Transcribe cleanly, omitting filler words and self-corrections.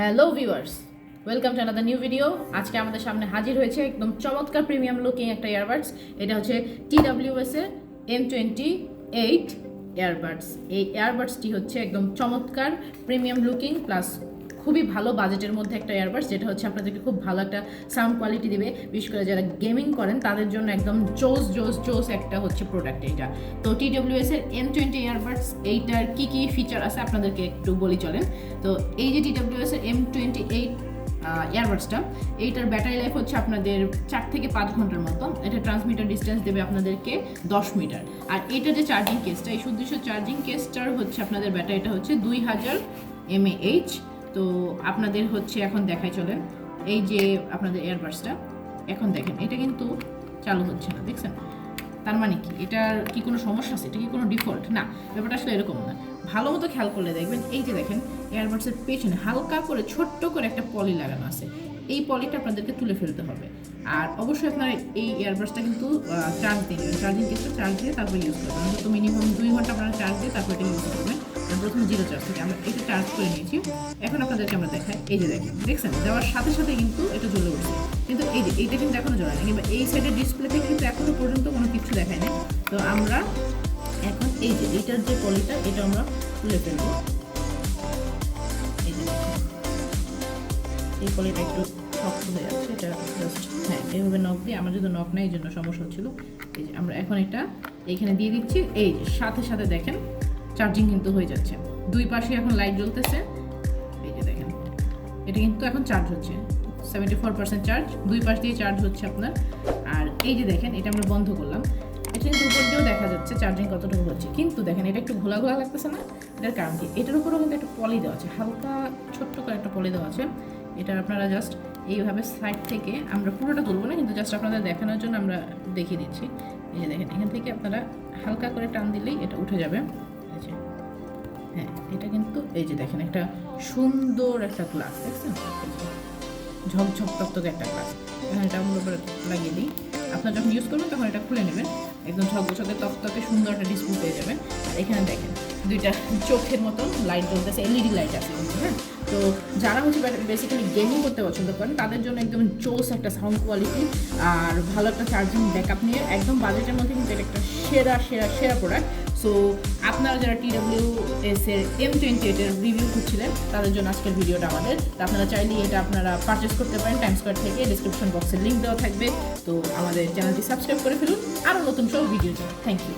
Hello viewers, welcome to another new video. আজকে আমাদের সামনে হাজির হয়েছে একদম চমৎকার প্রিমিয়াম লুকিং একটা ইয়ারবাডস। এটা হচ্ছে TWS এর M28 ইয়ারবাডস। এই ইয়ারবাডসটি হচ্ছে একদম চমৎকার প্রিমিয়াম লুকিং প্লাস খুবই ভালো বাজেটের মধ্যে একটা ইয়ারবাডস, যেটা হচ্ছে আপনাদেরকে খুব ভালো একটা সাউন্ড কোয়ালিটি দেবে। বিশেষ করে যারা গেমিং করেন তাদের জন্য একদম জোস একটা হচ্ছে প্রোডাক্ট এটা। তো TWS এর M20 ইয়ারবাডস, এইটার কি কি ফিচার আছে আপনাদেরকে একটু বলি চলেন। তো এই যে TWS এর M28 ইয়ারবাডসটা, এইটার ব্যাটারি লাইফ হচ্ছে আপনাদের 4 থেকে 5 ঘন্টার মতো। এটা ট্রান্সমিটার ডিস্টেন্স দেবে আপনাদেরকে 10 মিটার। আর এটা যে চার্জিং কেসটা, এই সুদৃশ্য চার্জিং কেসটার হচ্ছে আপনাদের ব্যাটারিটা হচ্ছে 2000 mAh। তো আপনাদের হচ্ছে এখন দেখাই চলেন, এই যে আপনাদের এয়ারবাডসটা এখন দেখেন, এটা কিন্তু চালু হচ্ছে না, দেখছেন? তার মানে কি, এটার কি কোনো সমস্যা আছে? এটা কি কোনো ডিফল্ট? না, ব্যাপারটা আসলে এরকম না। ভালো মতো খেয়াল করলে দেখবেন, এই যে দেখেন এয়ারবাডসের পেছনে হালকা করে ছোট্ট করে একটা পলি লাগানো আছে। এই পলিটা আপনাদেরকে তুলে ফেলতে হবে। আর অবশ্যই আপনার এই এয়ারবাডসটা কিন্তু চার্জ দিয়ে নেবেন, চার্জিং কেসটা চার্জ দিয়ে তারপর ইউজ করবেন। অন্তত মিনিমাম 2 ঘন্টা আপনারা চার্জ দিয়ে তারপর এটা ইউজ করবেন। প্রথমে 0 চার্জ থেকে আমরা এটা চার্জ করে নিয়েছি। এখন আপনাদেরকে আমরা দেখাই, এই যে দেখছেন দেওয়ার সাথে সাথে কিন্তু এটা জ্বলে উঠছে, কিন্তু এই যে এইটা কিন্তু এখনো জ্বলে না, কিংবা এই সাইডের ডিসপ্লেতে কিন্তু এখনো পর্যন্ত কোনো কিছু দেখায় না। তো আমরা এখন এই যে এইটার যে পলিটা, এটা আমরা তুলে ফেলবো। এই যে এই পলিটা একটু শক্ত হয়ে যাচ্ছে, এটা জাস্ট এইভাবে নখ দিয়ে, আমার যদি নখ নেই এই জন্য সমস্যা হচ্ছিল। এই যে আমরা এখন এটা এইখানে দিয়ে দিচ্ছি, এই যে সাথে সাথে দেখেন চার্জিং কিন্তু হয়ে যাচ্ছে। দুই পাশে এখন লাইট জ্বলতেছে, এই যে দেখেন এটা কিন্তু এখন চার্জ হচ্ছে, 74% চার্জ, দুই পাশ দিয়ে চার্জ হচ্ছে আপনার। আর এই যে দেখেন এটা আমরা বন্ধ করলাম, এটা কিন্তু উপর দিয়েও দেখা যাচ্ছে চার্জিং কতটুকু হচ্ছে। কিন্তু দেখেন এটা একটু ঘোলা ঘোলা লাগতেছে না? এটার কারণ কি, এটার উপরেও কিন্তু একটা পলি দেওয়া আছে, হালকা ছোট্ট করে একটা পলি দেওয়া আছে। এটা আপনারা জাস্ট এইভাবে সাইড থেকে, আমরা পুরোটা তুলবো না, কিন্তু জাস্ট আপনাদের দেখানোর জন্য আমরা দেখিয়ে দিচ্ছি। এই যে দেখেন এখান থেকে আপনারা হালকা করে টান দিলেই এটা উঠে যাবে। হ্যাঁ, এটা কিন্তু এই যে দেখেন একটা সুন্দর একটা গ্লাস, দেখছেন? ঝকঝক টকটকে একটা গ্লাস। এখন এটা আমরা উপরে লাগিয়ে দিই। আপনারা যখন ইউজ করবেন তখন এটা খুলে নেবেন, একদম ঝকঝকে টকটকে সুন্দর একটা ডিসপ্লে পেয়ে যাবেন। আর এখানে দেখেন দুইটা চোখের মতন লাইট জ্বলতেছে, এলইডি লাইট আছে কিন্তু। হ্যাঁ, তো যারা হচ্ছে বেসিক্যালি গেমিং করতে পছন্দ করেন তাদের জন্য একদম জোস একটা সাউন্ড কোয়ালিটি আর ভালো একটা চার্জিং ব্যাকআপ নিয়ে একদম বাজেটের মধ্যে কিন্তু এটা একটা সেরা প্রোডাক্ট। সো আপনারা যারা TWS এর M28 এর রিভিউ খুঁজছিলেন তাদের জন্য আজকের ভিডিওটা আমাদের। তো আপনারা চাইলে এটা আপনারা পারচেস করতে পারেন টাইম স্কোয়ার থেকে, ডিসক্রিপশন বক্সে লিঙ্ক দেওয়া থাকবে। তো আমাদের চ্যানেলটি সাবস্ক্রাইব করে ফেলুন আরও নতুন সব ভিডিও জন্য। Thank you.